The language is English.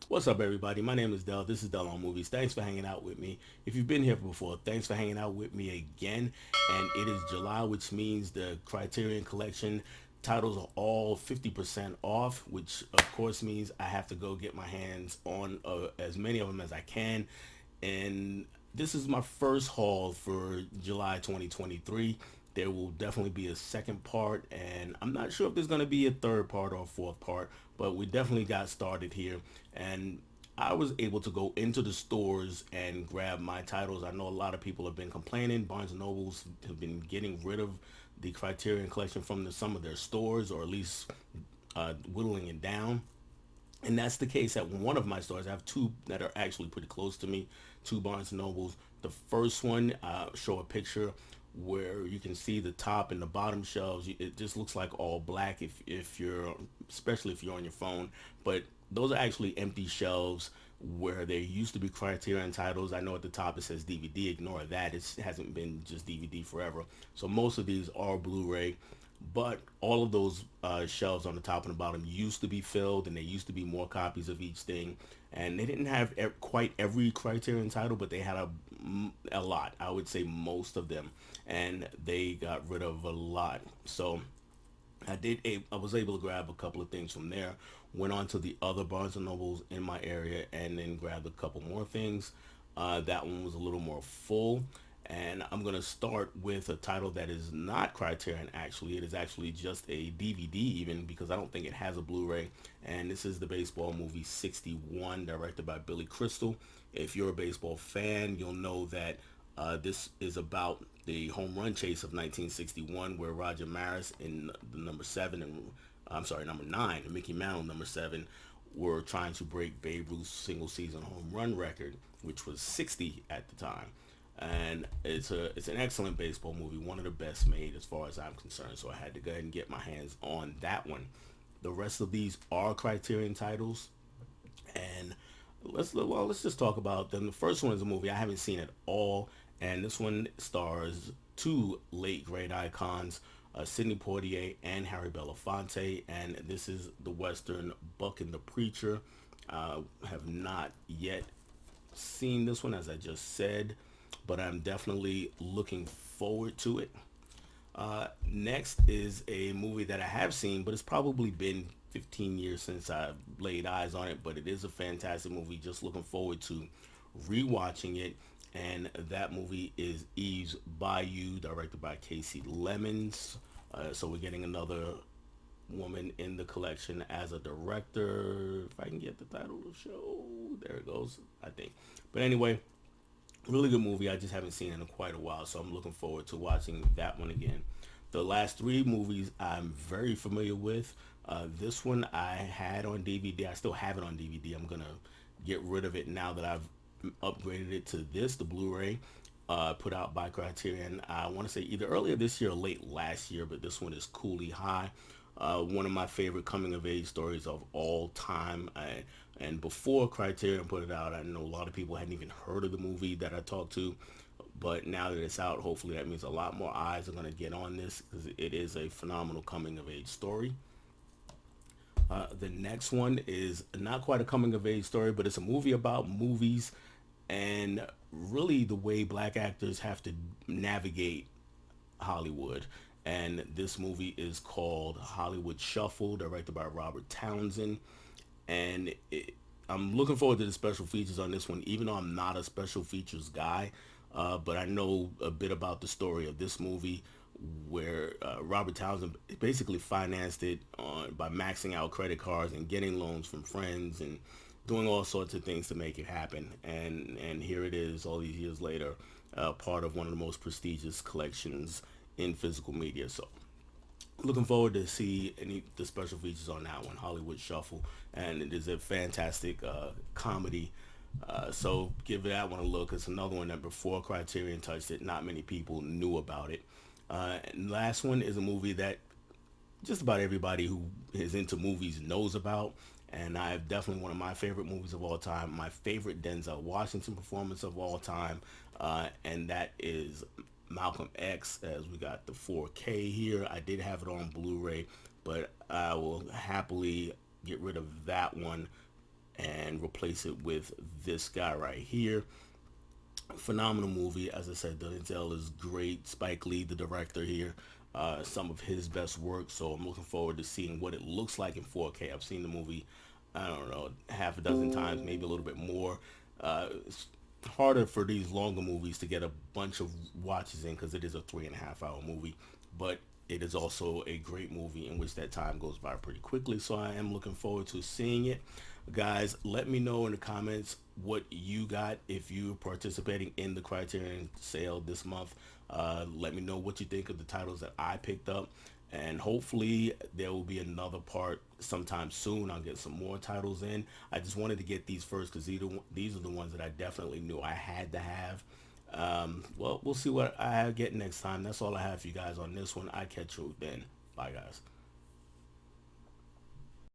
What's up, everybody? My name is Dell. This is Dell on Movies. Thanks for hanging out with me. If you've been here before, thanks for hanging out with me again. And it is July, which means the Criterion Collection titles are all 50% off, which of course means I have to go get my hands on as many of them as I can. And this is my first haul for July 2023. There will definitely be a second part, and I'm not sure if there's going to be a third part or a fourth part, but we definitely got started here. And I was able to go into the stores and grab my titles. I know a lot of people have been complaining. Barnes and Nobles have been getting rid of the Criterion Collection from some of their stores, or at least whittling it down. And that's the case at one of my stores. I have two that are actually pretty close to me, two Barnes and Nobles. The first one, show a picture where you can see the top and the bottom shelves. It just looks like all black if you're, especially if you're on your phone. But those are actually empty shelves where there used to be Criterion titles. I know at the top it says DVD. Ignore that. It hasn't been just DVD forever. So most of these are Blu-ray. But all of those shelves on the top and the bottom used to be filled, and there used to be more copies of each thing. And they didn't have quite every Criterion title, but they had a lot. I would say most of them, and they got rid of a lot. So I was able to grab a couple of things from there. Went on to the other Barnes and Nobles in my area, and then grabbed a couple more things. That one was a little more full, and I'm gonna start with a title that is not Criterion. Actually, it is actually just a DVD, even because I don't think it has a Blu-ray. And this is the baseball movie 61, directed by Billy Crystal. If you're a baseball fan, you'll know that this is about the home run chase of 1961, where Roger Maris in the number seven and I'm sorry, number nine, and Mickey Mantle, number seven, were trying to break Babe Ruth's single season home run record, which was 60 at the time. And it's an excellent baseball movie, one of the best made as far as I'm concerned. So I had to go ahead and get my hands on that one. The rest of these are Criterion titles, and let's just talk about them. The first one is a movie I haven't seen at all, and this one stars two late great icons, Sidney Poitier and Harry Belafonte, and this is the western Buck and the Preacher. Have not yet seen this one, as I just said, but I'm definitely looking forward to it. Next is a movie that I have seen, but it's probably been 15 years since I laid eyes on it, but it is a fantastic movie. Just looking forward to rewatching it. And that movie is Eve's Bayou, directed by Casey Lemons. So we're getting another woman in the collection as a director. If I can get the title of the show, there it goes, I think. But anyway, really good movie. I just haven't seen it in quite a while, so I'm looking forward to watching that one again. The last three movies I'm very familiar with. This one I had on DVD. I still have it on DVD. I'm gonna get rid of it now that I've upgraded it to the Blu-ray, put out by Criterion. I want to say either earlier this year or late last year, but this one is Cooley High. One of my favorite coming of age stories of all time. And before Criterion put it out, I know a lot of people hadn't even heard of the movie that I talked to. But now that it's out, hopefully that means a lot more eyes are going to get on this, because it is a phenomenal coming of age story. The next one is not quite a coming of age story, but it's a movie about movies and really the way black actors have to navigate Hollywood. And this movie is called Hollywood Shuffle, directed by Robert Townsend. And I'm looking forward to the special features on this one, even though I'm not a special features guy. But I know a bit about the story of this movie, where Robert Townsend basically financed it by maxing out credit cards and getting loans from friends and doing all sorts of things to make it happen. And here it is, all these years later, part of one of the most prestigious collections in physical media. So looking forward to see any the special features on that one, Hollywood Shuffle, and it is a fantastic comedy. So give that one a look. It's another one that before Criterion touched it, not many people knew about it. And last one is a movie that just about everybody who is into movies knows about. And I have definitely one of my favorite movies of all time, my favorite Denzel Washington performance of all time, and that is Malcolm X. As we got the 4K here, I did have it on Blu-ray, but I will happily get rid of that one and replace it with this guy right here. Phenomenal movie. As I said, Denzel is great. Spike Lee, the director here, some of his best work. So I'm looking forward to seeing what it looks like in 4K. I've seen the movie, I don't know, half a dozen times, maybe a little bit more. It's harder for these longer movies to get a bunch of watches in because it is a 3.5 hour movie, but it is also a great movie in which that time goes by pretty quickly. So I am looking forward to seeing it. Guys, let me know in the comments what you got if you're participating in the Criterion sale this month. Let me know what you think of the titles that I picked up. And hopefully there will be another part sometime soon. I'll get some more titles in. I just wanted to get these first because these are the ones that I definitely knew I had to have. Well, we'll see what I get next time. That's all I have for you guys on this one. I catch you then. Bye, guys.